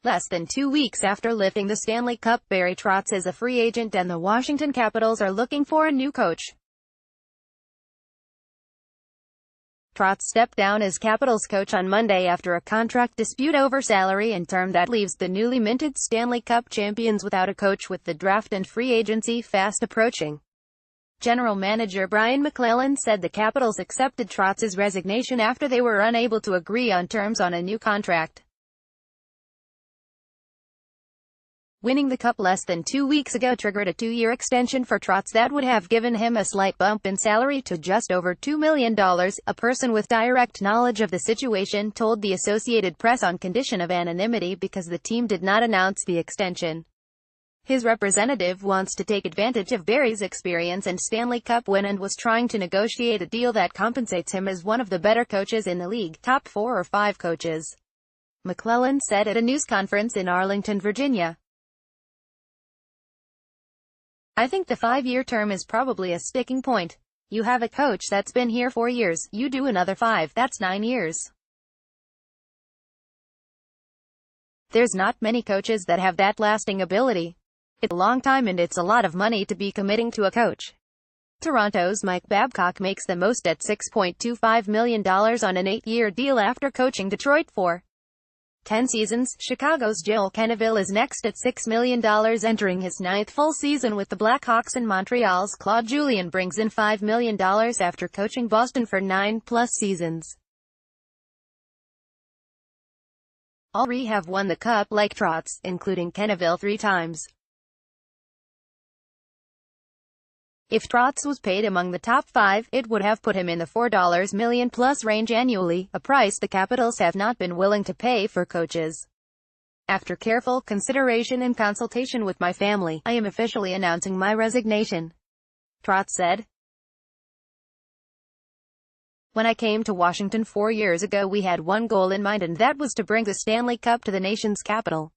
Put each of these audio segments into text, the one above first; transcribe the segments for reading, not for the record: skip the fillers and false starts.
Less than 2 weeks after lifting the Stanley Cup, Barry Trotz is a free agent and the Washington Capitals are looking for a new coach. Trotz stepped down as Capitals coach on Monday after a contract dispute over salary and term that leaves the newly minted Stanley Cup champions without a coach, with the draft and free agency fast approaching. General Manager Brian McClellan said the Capitals accepted Trotz's resignation after they were unable to agree on terms on a new contract. Winning the Cup less than 2 weeks ago triggered a 2-year extension for Trotz that would have given him a slight bump in salary to just over $2 million, a person with direct knowledge of the situation told the Associated Press on condition of anonymity because the team did not announce the extension. His representative wants to take advantage of Barry's experience and Stanley Cup win and was trying to negotiate a deal that compensates him as one of the better coaches in the league, top 4 or 5 coaches. McClellan said at a news conference in Arlington, Virginia. I think the 5-year term is probably a sticking point. You have a coach that's been here 4 years, you do another 5, that's 9 years. There's not many coaches that have that lasting ability. It's a long time and it's a lot of money to be committing to a coach. Toronto's Mike Babcock makes the most at $6.25 million on an 8-year deal after coaching Detroit for 10 seasons. Chicago's Joel Quenneville is next at $6 million, entering his 9th full season with the Blackhawks, and Montreal's Claude Julien brings in $5 million after coaching Boston for 9+ seasons. All 3 have won the Cup like Trotz, including Quenneville 3 times. If Trotz was paid among the top 5, it would have put him in the $4 million+ range annually, a price the Capitals have not been willing to pay for coaches. After careful consideration and consultation with my family, I am officially announcing my resignation, Trotz said. When I came to Washington 4 years ago, we had one goal in mind, and that was to bring the Stanley Cup to the nation's capital.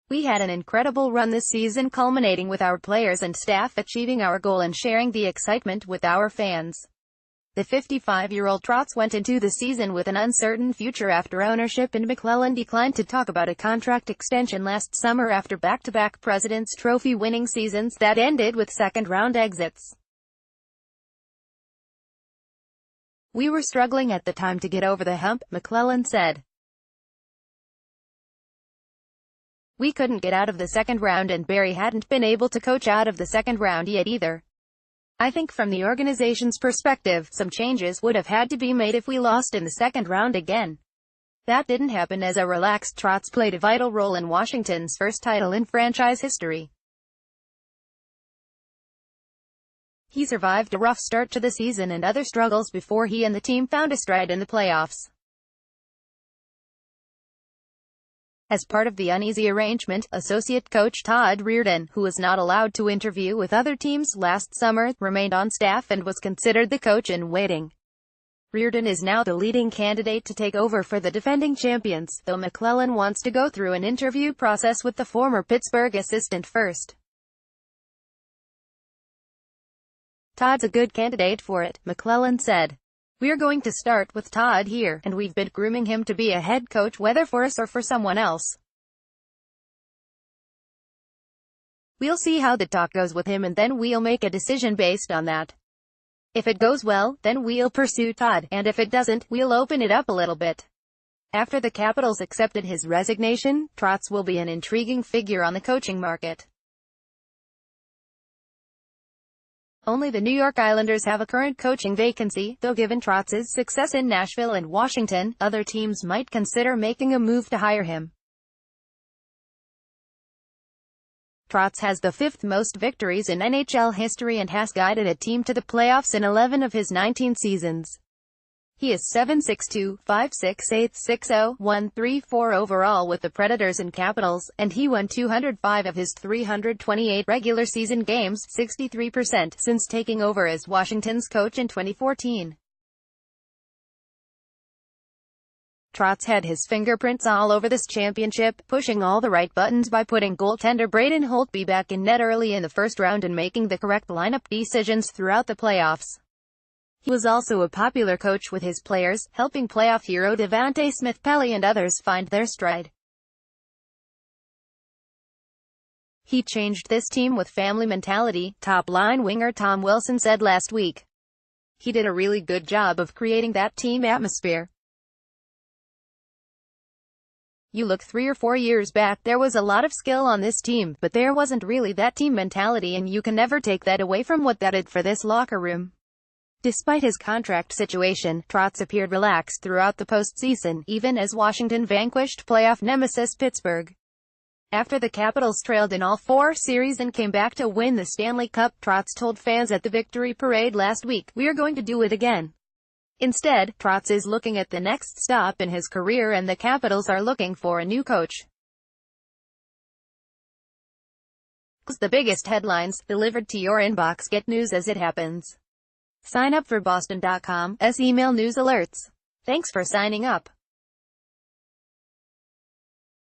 We had an incredible run this season, culminating with our players and staff achieving our goal and sharing the excitement with our fans. The 55-year-old Trotz went into the season with an uncertain future after ownership and McClellan declined to talk about a contract extension last summer after back-to-back President's Trophy winning seasons that ended with second-round exits. We were struggling at the time to get over the hump, McClellan said. We couldn't get out of the second round, and Barry hadn't been able to coach out of the second round yet either. I think from the organization's perspective, some changes would have had to be made if we lost in the second round again. That didn't happen. As a relaxed Trotz played a vital role in Washington's first title in franchise history. He survived a rough start to the season and other struggles before he and the team found a stride in the playoffs. As part of the uneasy arrangement, associate coach Todd Reirden, who was not allowed to interview with other teams last summer, remained on staff and was considered the coach in waiting. Reirden is now the leading candidate to take over for the defending champions, though McClellan wants to go through an interview process with the former Pittsburgh assistant first. Todd's a good candidate for it, McClellan said. We're going to start with Todd here, and we've been grooming him to be a head coach, whether for us or for someone else. We'll see how the talk goes with him, and then we'll make a decision based on that. If it goes well, then we'll pursue Todd, and if it doesn't, we'll open it up a little bit. After the Capitals accepted his resignation, Trotz will be an intriguing figure on the coaching market. Only the New York Islanders have a current coaching vacancy, though given Trotz's success in Nashville and Washington, other teams might consider making a move to hire him. Trotz has the 5th most victories in NHL history and has guided a team to the playoffs in 11 of his 19 seasons. He is 7'6", 5'6", 8'6", 134 overall with the Predators and Capitals, and he won 205 of his 328 regular season games, 63%, since taking over as Washington's coach in 2014. Trotz had his fingerprints all over this championship, pushing all the right buttons by putting goaltender Braden Holtby back in net early in the first round and making the correct lineup decisions throughout the playoffs. He was also a popular coach with his players, helping playoff hero Devante Smith-Pelly and others find their stride. He changed this team with family mentality, top-line winger Tom Wilson said last week. He did a really good job of creating that team atmosphere. You look 3 or 4 years back, there was a lot of skill on this team, but there wasn't really that team mentality, and you can never take that away from what that did for this locker room. Despite his contract situation, Trotz appeared relaxed throughout the postseason, even as Washington vanquished playoff nemesis Pittsburgh. After the Capitals trailed in all 4 series and came back to win the Stanley Cup, Trotz told fans at the victory parade last week, "We're going to do it again." Instead, Trotz is looking at the next stop in his career, and the Capitals are looking for a new coach. The biggest headlines, delivered to your inbox. Get news as it happens. Sign up for Boston.com's email news alerts. Thanks for signing up.